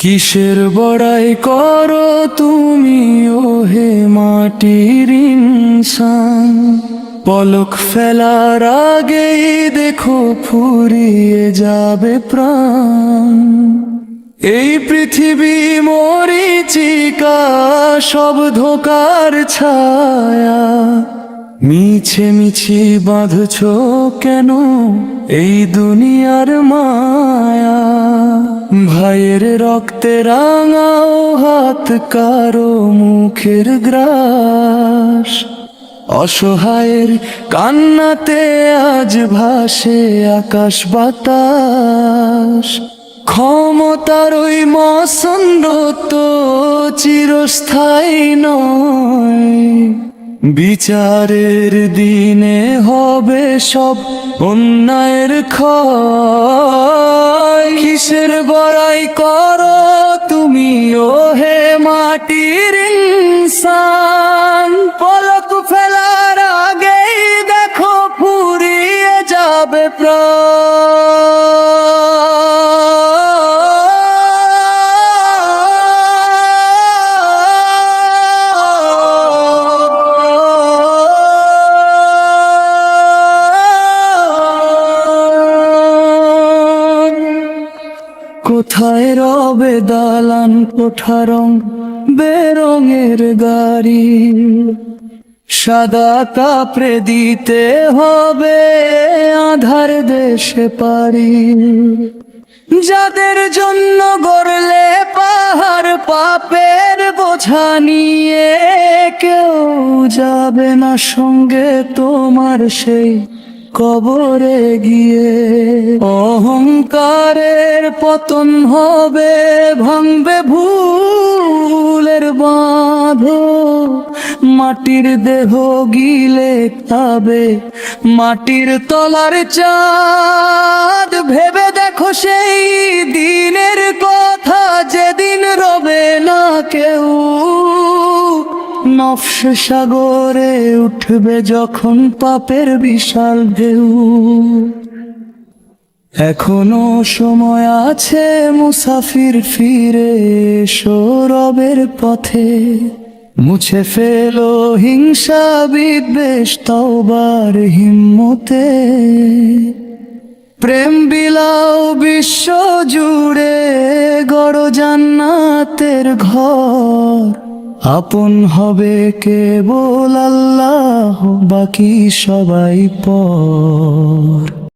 কিসের বড়াই করো তুমি ওহে মাটির ইনসান, পলক ফেলার আগেই দেখো ফুরিয়ে যাবে প্রাণ। এই পৃথিবী মরীচিকা, সব ধোকার ছায়া, মিছে মিছি বাঁধছ কেন এই দুনিয়ার মায়া। ভাইয়ের রক্তে রাঙাও হাত, কারো মুখের গ্রাস, অসহায়ের কান্নাতে আজ ভাসে আকাশ বাতাস। ক্ষমতার ওই মসন্দত চিরস্থায়ী নয়, বিচারের দিনে হবে সব অন্যায়ের ক্ষয়। কিসের বড়াই করো তুমি ওহে মাটির ইনসান, পলক ফেলার আগেই দেখো ফুরিয়ে যাবে প্রাণ। কোথায় রবে দালান কোঠা, রং বেরঙের গাড়ি, সাদা কাপড়ে দিতে হবে আধার দেশে পারি। যাদের জন্য গড়লে পাহাড়, পাপের বোঝা নিয়ে কেউ যাবে না সঙ্গে তোমার সেই কবরে গিয়ে। অহংকারের পতন হবে, ভাঙবে ভুলের বাঁধ, মাটির দেহ গিলে খাবে মাটির তলার চাঁদ। ভেবে দেখো সেই দিনের কথা, যেদিন রবে না কেউ, নফস সাগরে উঠবে যখন পাপের বিশাল ঢেউ। এখনো সময় আছে মুসাফির, ফিরে এসো রবের পথে। মুছে ফেলো হিংসা বিদ্বেষ তওবার হিম্মতে। প্রেম বিলাও বিশ্ব জুড়ে, গড়ো জান্নাতের ঘর। আপন হবে কেবল আল্লাহ, বাকি সবাই পর।